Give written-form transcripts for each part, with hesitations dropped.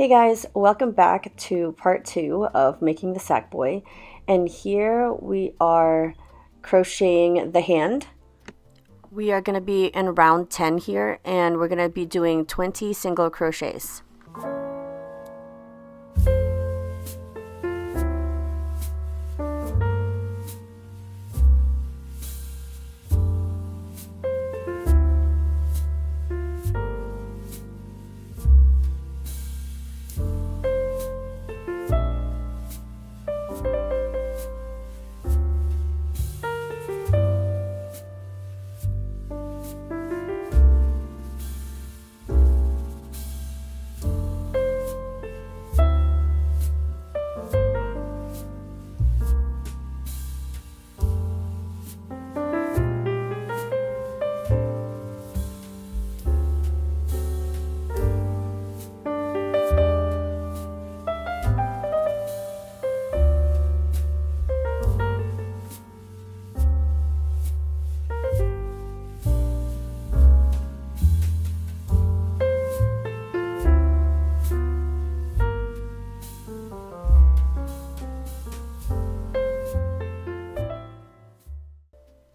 Hey guys, welcome back to part 2 of making the Sackboy, and here we are crocheting the hand. We are going to be in round 10 here, and we're going to be doing 20 single crochets.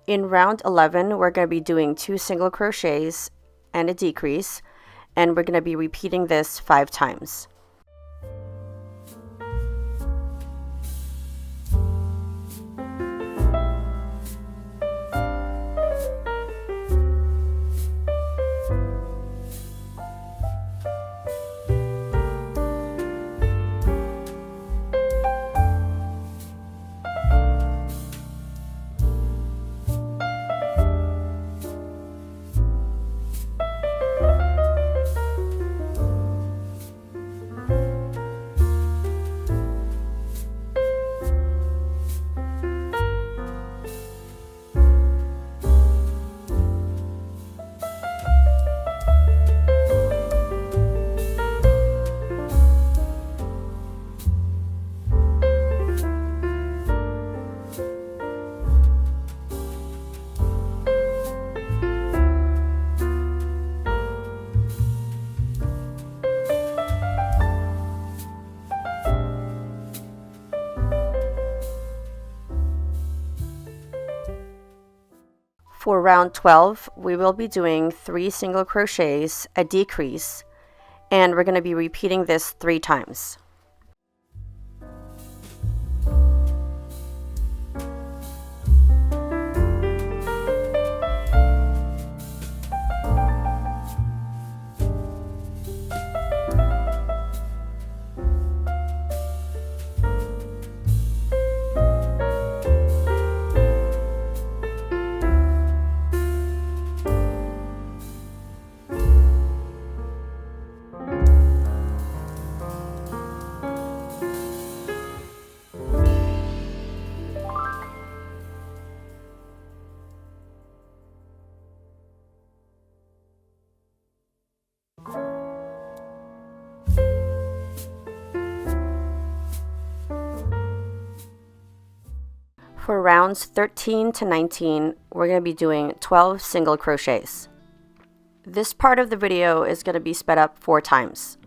In round 11, we're going to be doing 2 single crochets and a decrease, and we're going to be repeating this 5 times. For round 12, we will be doing 3 single crochets, a decrease, and we're going to be repeating this 3 times. For rounds 13 to 19, we're going to be doing 12 single crochets. This part of the video is going to be sped up 4 times.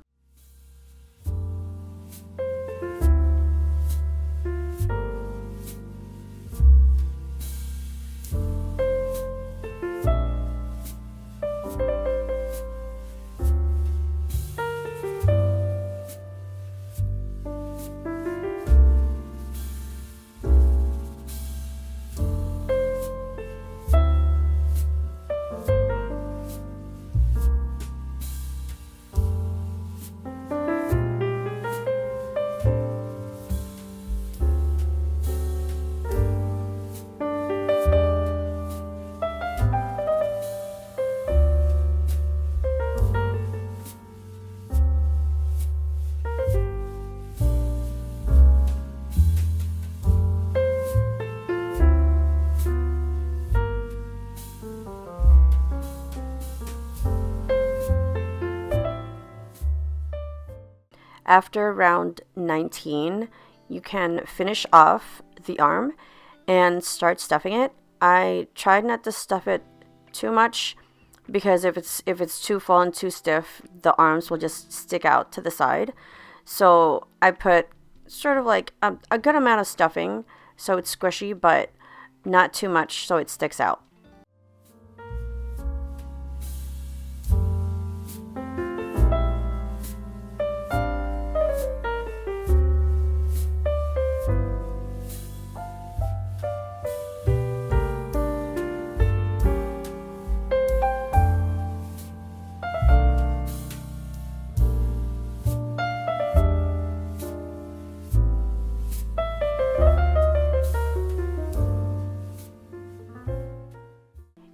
After round 19, you can finish off the arm and start stuffing it. I tried not to stuff it too much because if it's too full and too stiff, the arms will just stick out to the side. So I put sort of like a good amount of stuffing so it's squishy, but not too much so it sticks out.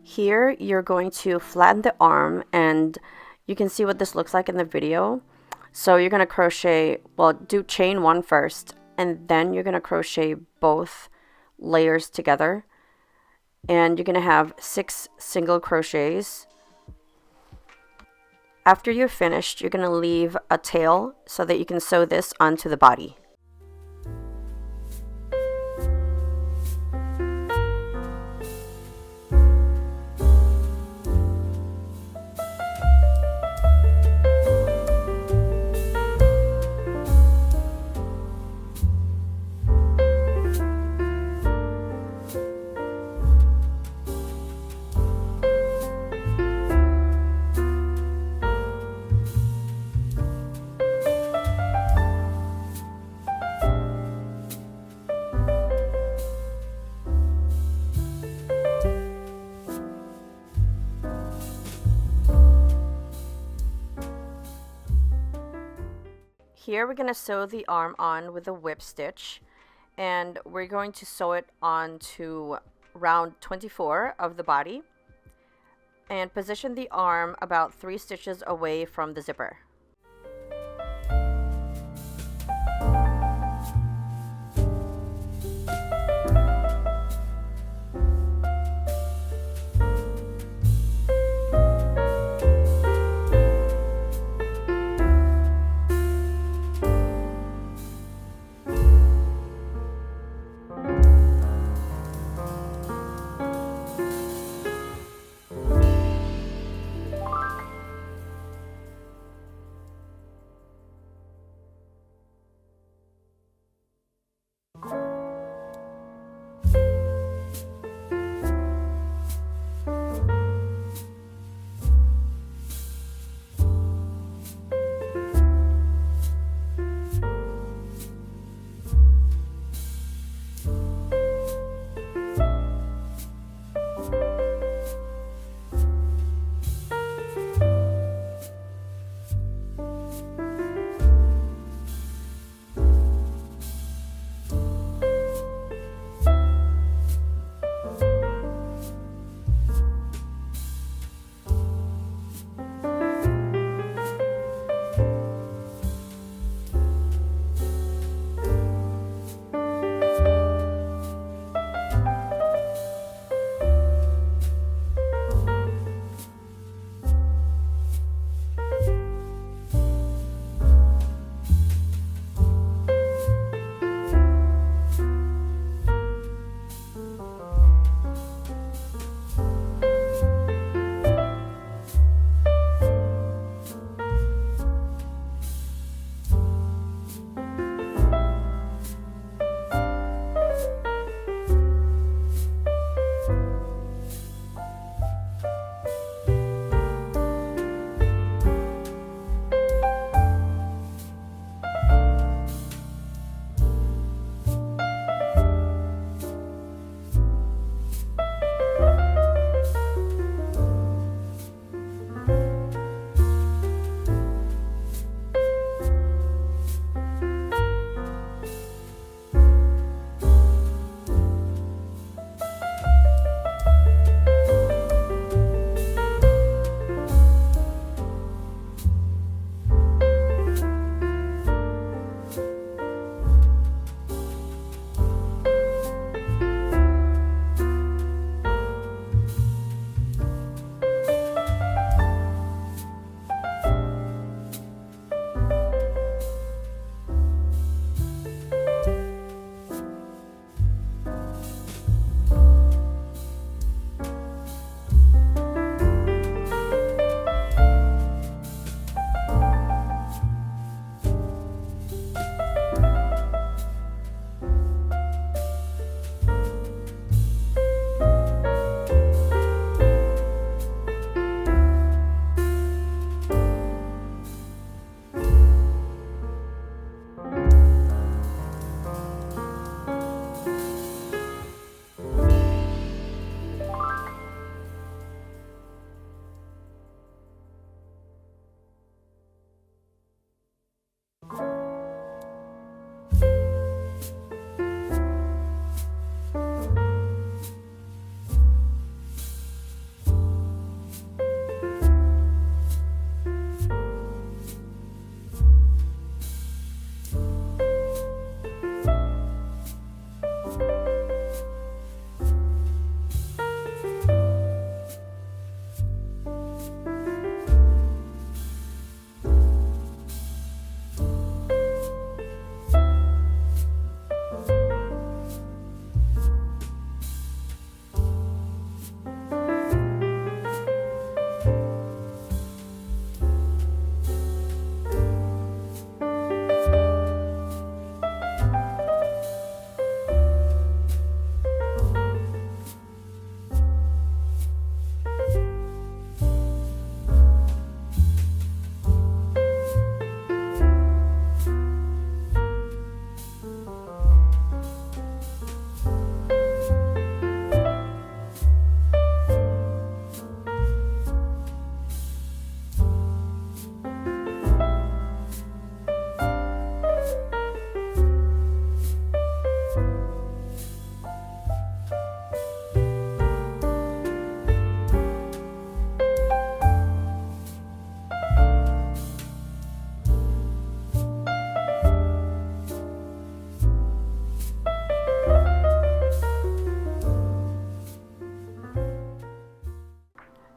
Here you're going to flatten the arm, and you can see what this looks like in the video. So you're going to crochet, well, do chain 1 first, and then you're going to crochet both layers together, and you're going to have 6 single crochets. After you're finished, you're going to leave a tail so that you can sew this onto the body. Here we're going to sew the arm on with a whip stitch, and we're going to sew it on to round 24 of the body, and position the arm about 3 stitches away from the zipper.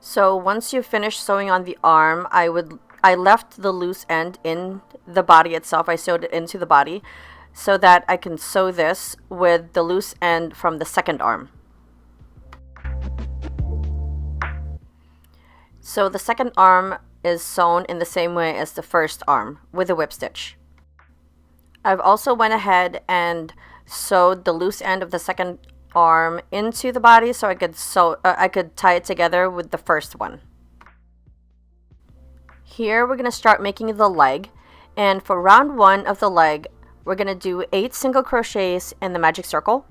So once you finish sewing on the arm, I left the loose end in the body itself. I sewed it into the body so that I can sew this with the loose end from the second arm. So the second arm is sewn in the same way as the first arm with a whip stitch. I've also went ahead and sewed the loose end of the second arm into the body so I could tie it together with the first one. Here we're going to start making the leg, and for round 1 of the leg we're going to do 8 single crochets in the magic circle.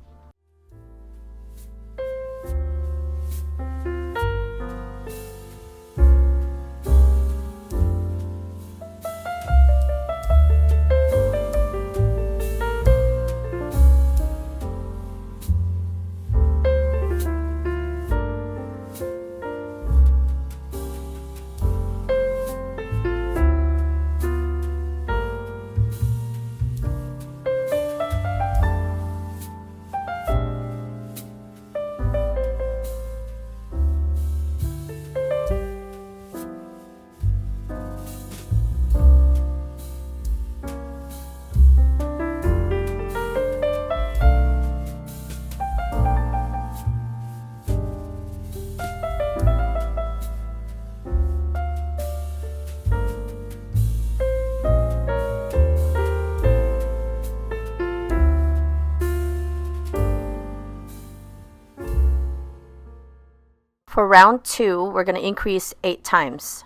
For round 2, we're going to increase 8 times.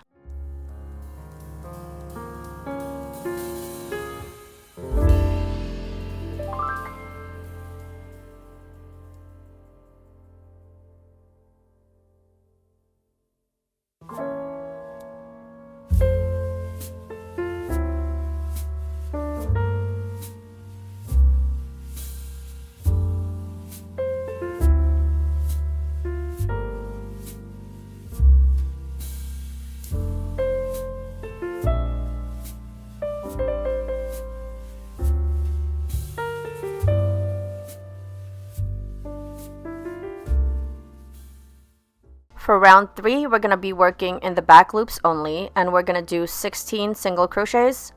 For round 3, we're going to be working in the back loops only, and we're going to do 16 single crochets.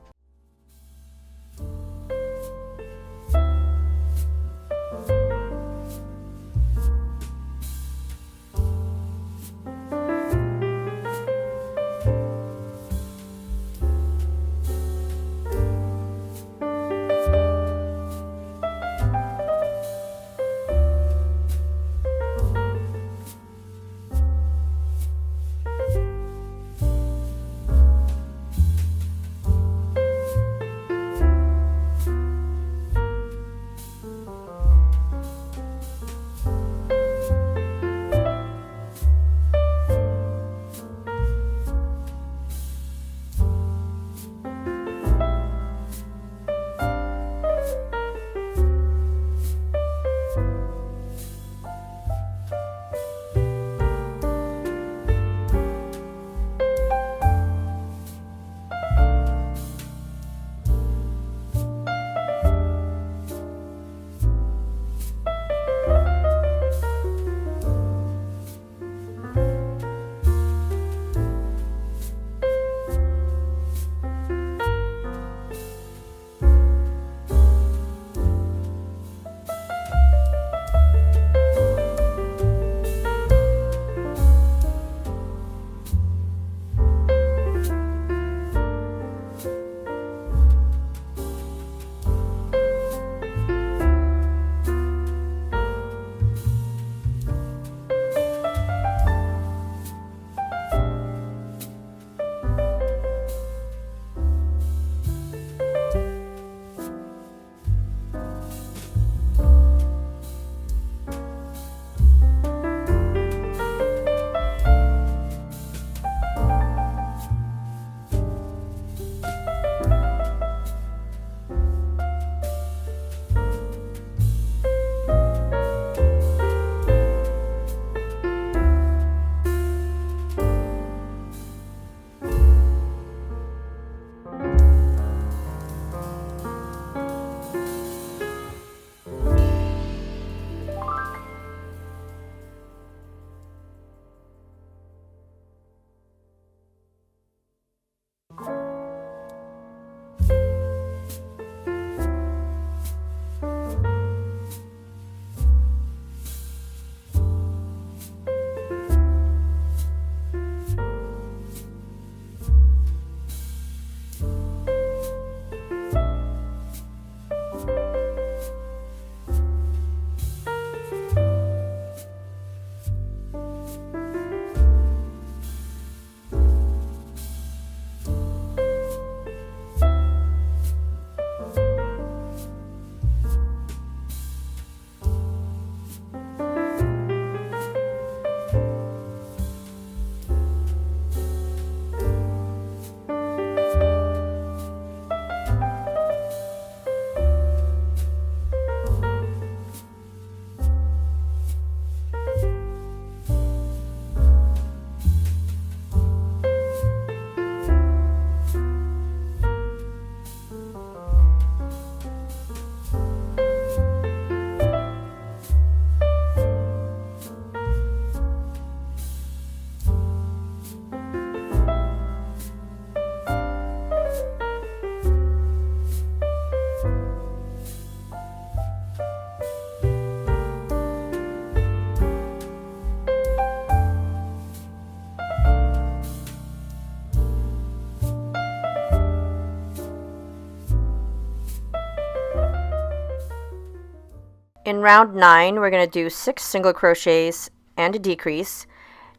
In round 9, we're going to do 6 single crochets and a decrease,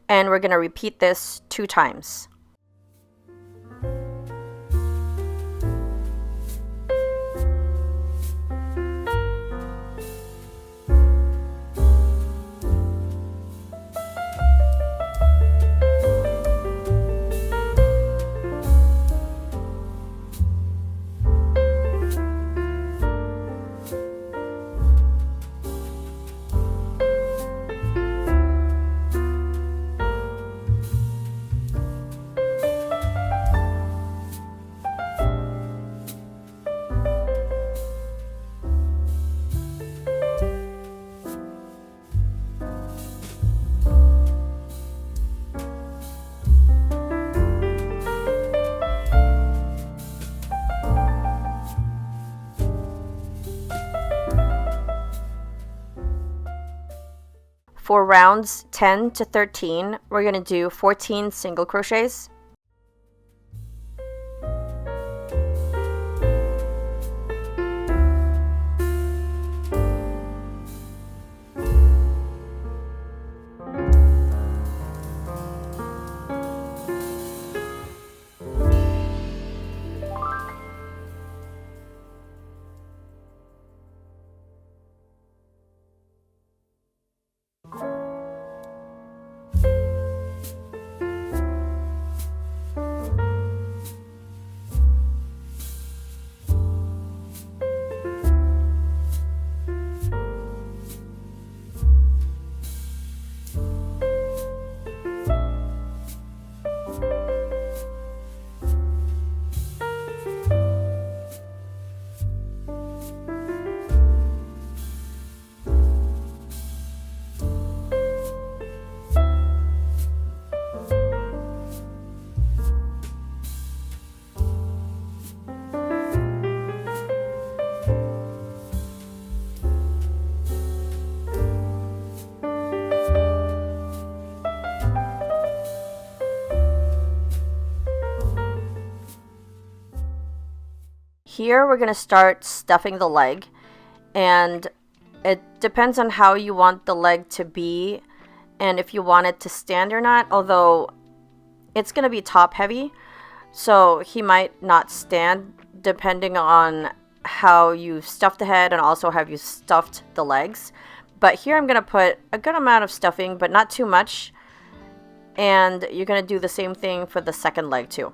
and we're going to repeat this 2 times. For rounds 10 to 13, we're going to do 14 single crochets. Here we're going to start stuffing the leg, and it depends on how you want the leg to be and if you want it to stand or not, although it's going to be top heavy, so he might not stand depending on how you stuff the head and also how you stuffed the legs. But here I'm going to put a good amount of stuffing, but not too much, and you're going to do the same thing for the second leg too.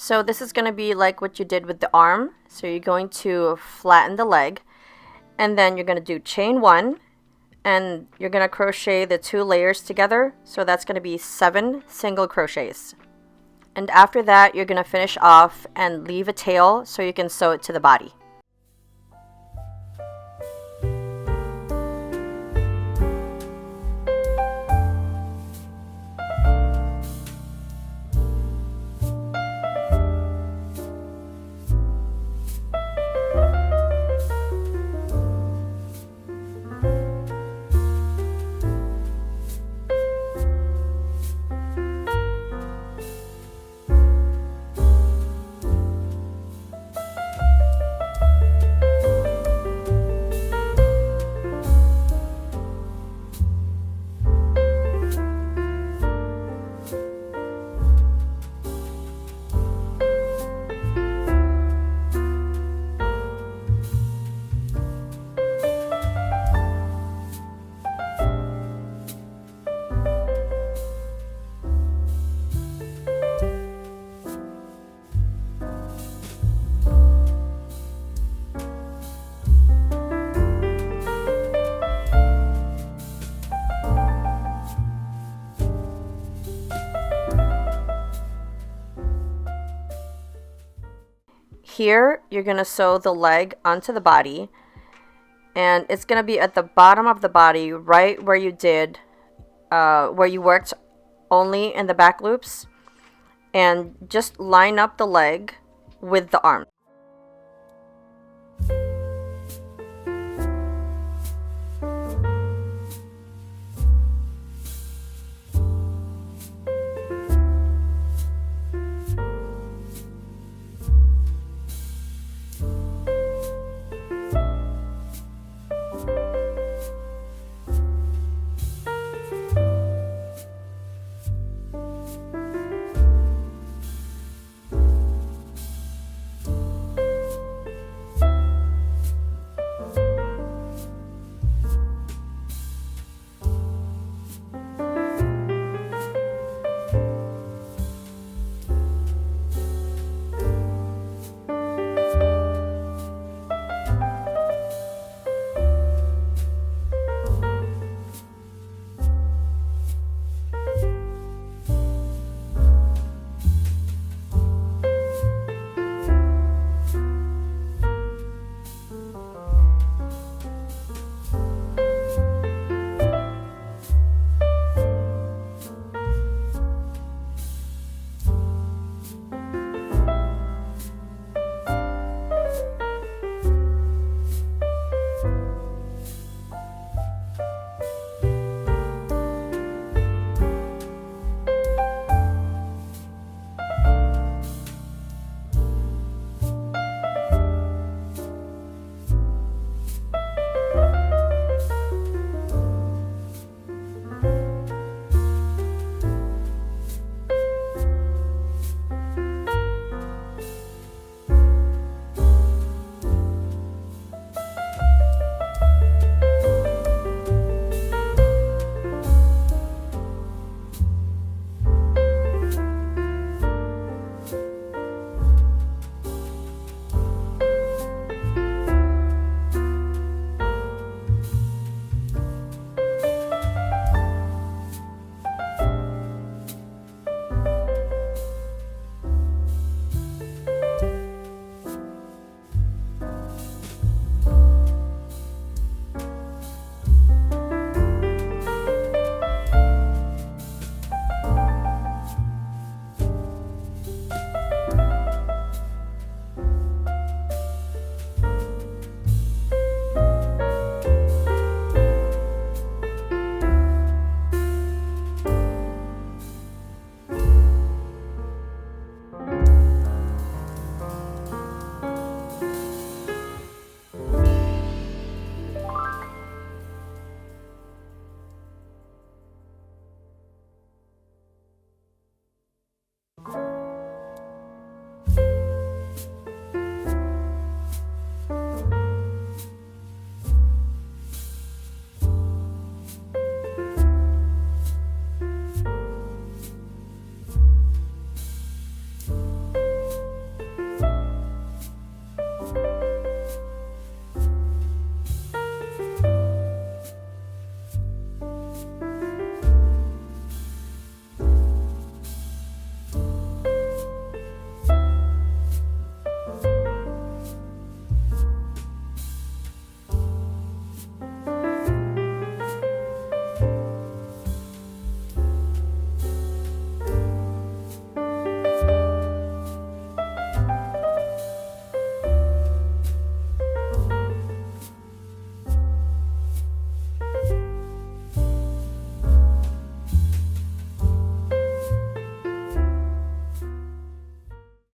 So this is going to be like what you did with the arm. So you're going to flatten the leg, and then you're going to do chain 1, and you're going to crochet the 2 layers together. So that's going to be 7 single crochets. And after that, you're going to finish off and leave a tail so you can sew it to the body. Here, you're going to sew the leg onto the body, and it's going to be at the bottom of the body, right where you did, where you worked only in the back loops, and just line up the leg with the arm.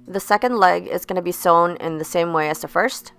The second leg is going to be sewn in the same way as the first.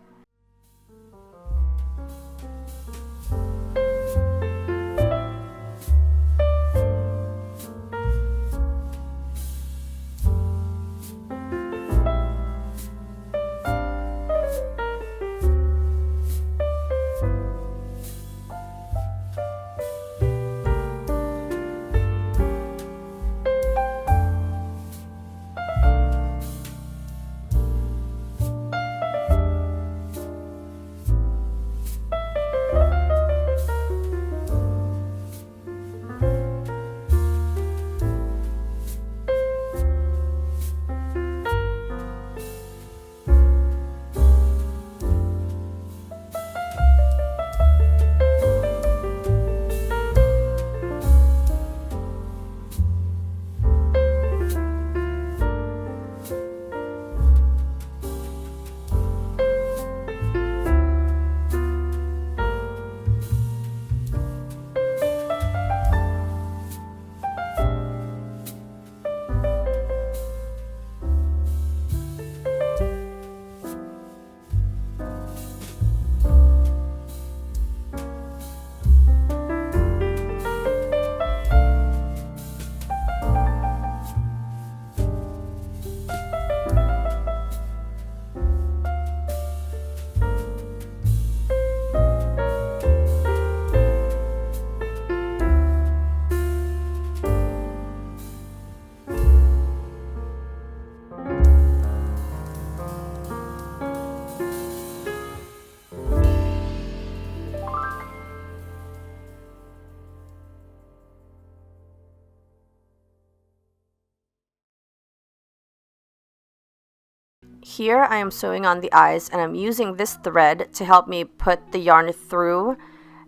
Here I am sewing on the eyes, and I'm using this thread to help me put the yarn through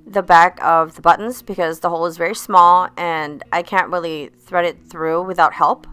the back of the buttons because the hole is very small and I can't really thread it through without help.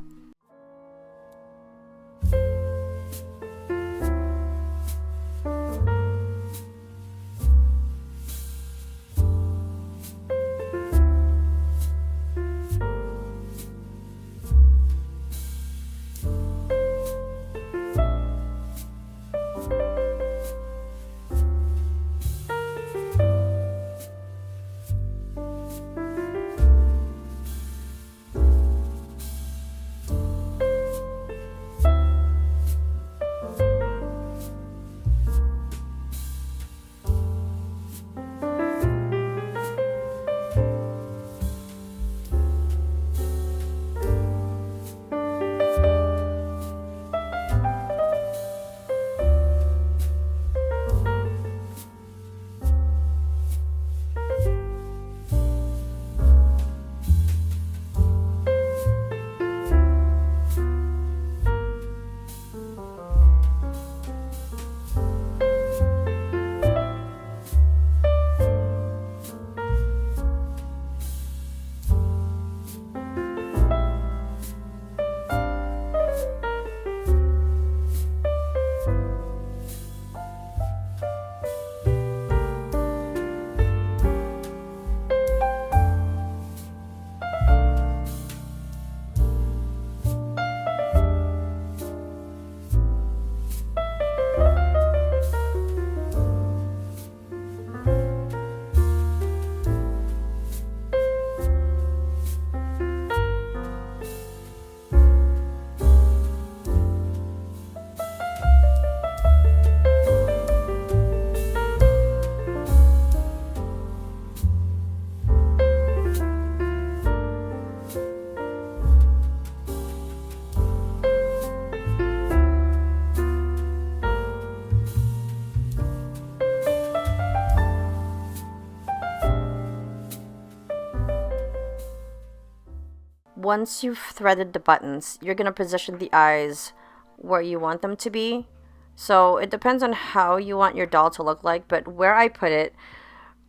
Once you've threaded the buttons, you're going to position the eyes where you want them to be. So it depends on how you want your doll to look like, but where I put it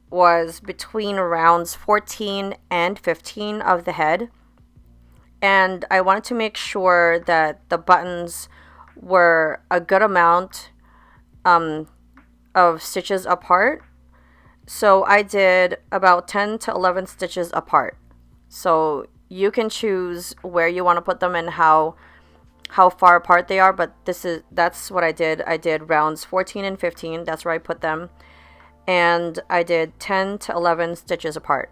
was between rounds 14 and 15 of the head. And I wanted to make sure that the buttons were a good amount of stitches apart. So I did about 10 to 11 stitches apart. So you can choose where you want to put them and how far apart they are, but that's what I did. I did rounds 14 and 15, that's where I put them, and I did 10 to 11 stitches apart.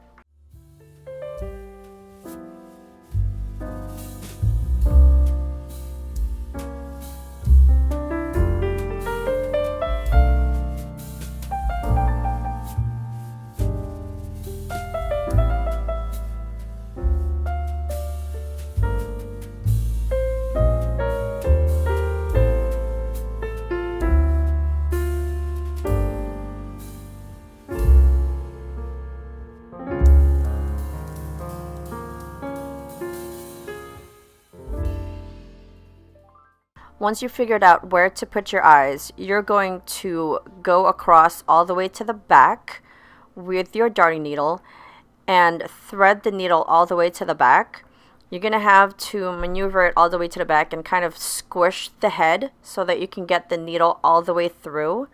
Once you figured out where to put your eyes, you're going to go across all the way to the back with your darning needle and thread the needle all the way to the back. You're going to have to maneuver it all the way to the back and kind of squish the head so that you can get the needle all the way through.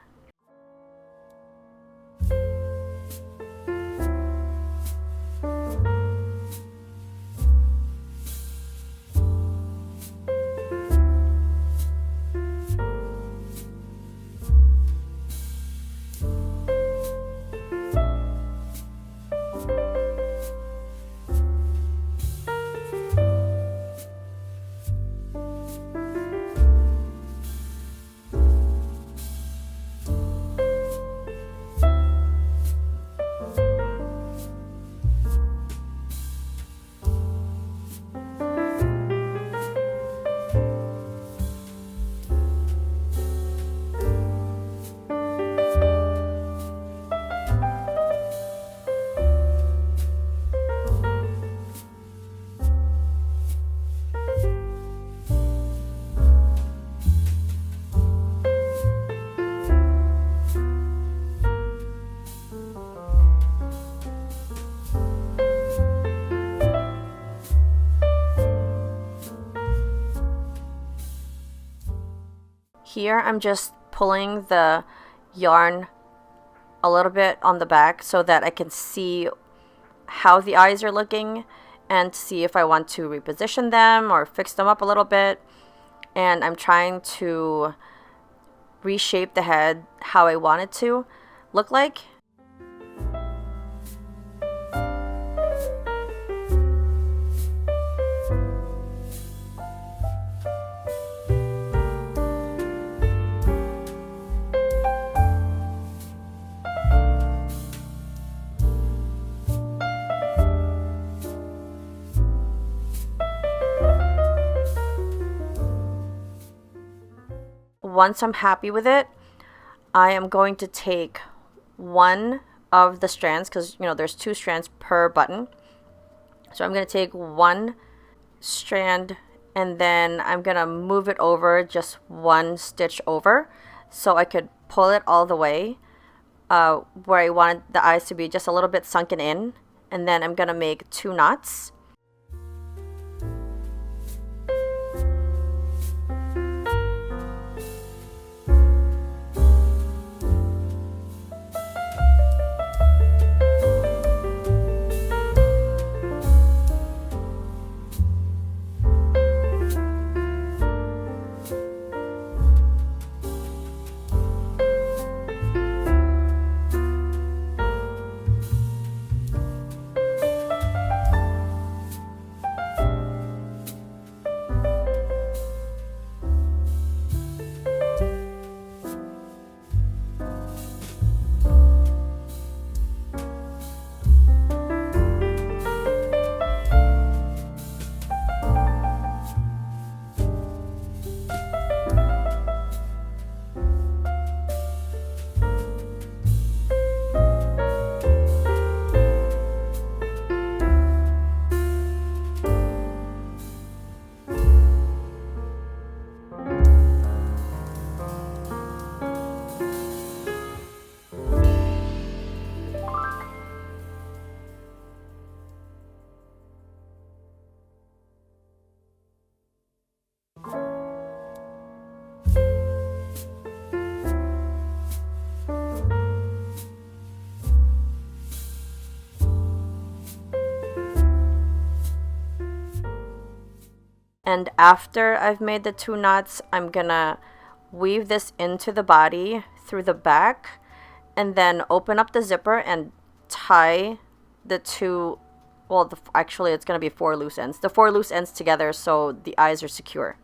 here I'm just pulling the yarn a little bit on the back so that I can see how the eyes are looking and see if I want to reposition them or fix them up a little bit. And I'm trying to reshape the head how I want it to look like. Once I'm happy with it, I am going to take one of the strands, because you know there's 2 strands per button. So I'm going to take one strand and then I'm going to move it over just 1 stitch over so I could pull it all the way where I wanted the eyes to be just a little bit sunken in, and then I'm going to make 2 knots. And after I've made the 2 knots, I'm gonna weave this into the body through the back and then open up the zipper and tie the 2, well, actually it's gonna be 4 loose ends. The 4 loose ends together so the eyes are secure.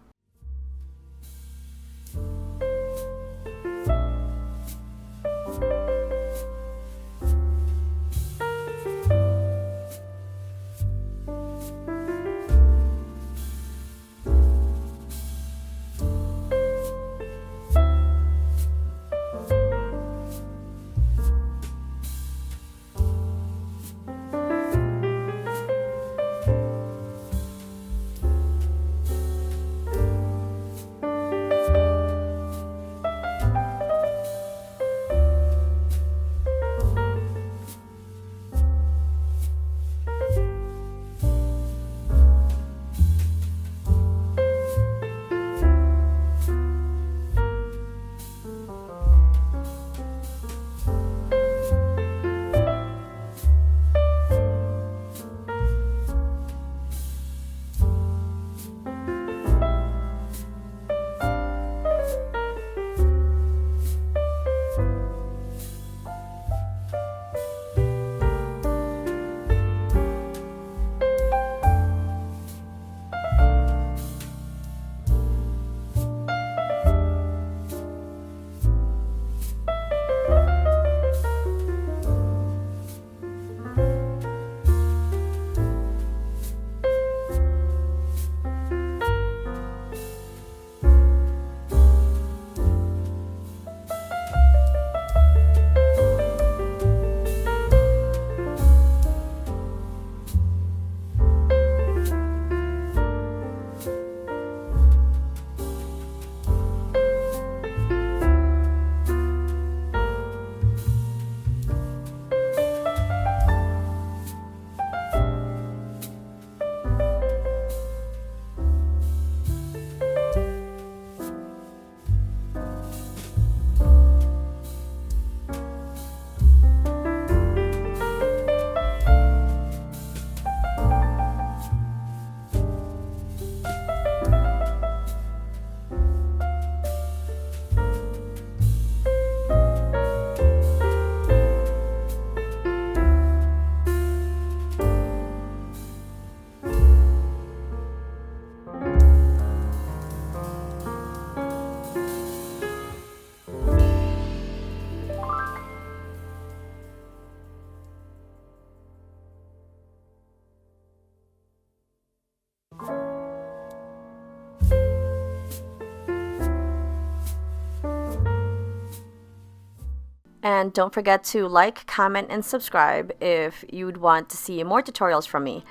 And don't forget to like, comment, and subscribe if you'd want to see more tutorials from me.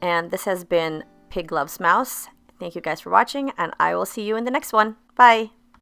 And this has been PigLovesMouse. Thank you guys for watching, and I will see you in the next one. Bye!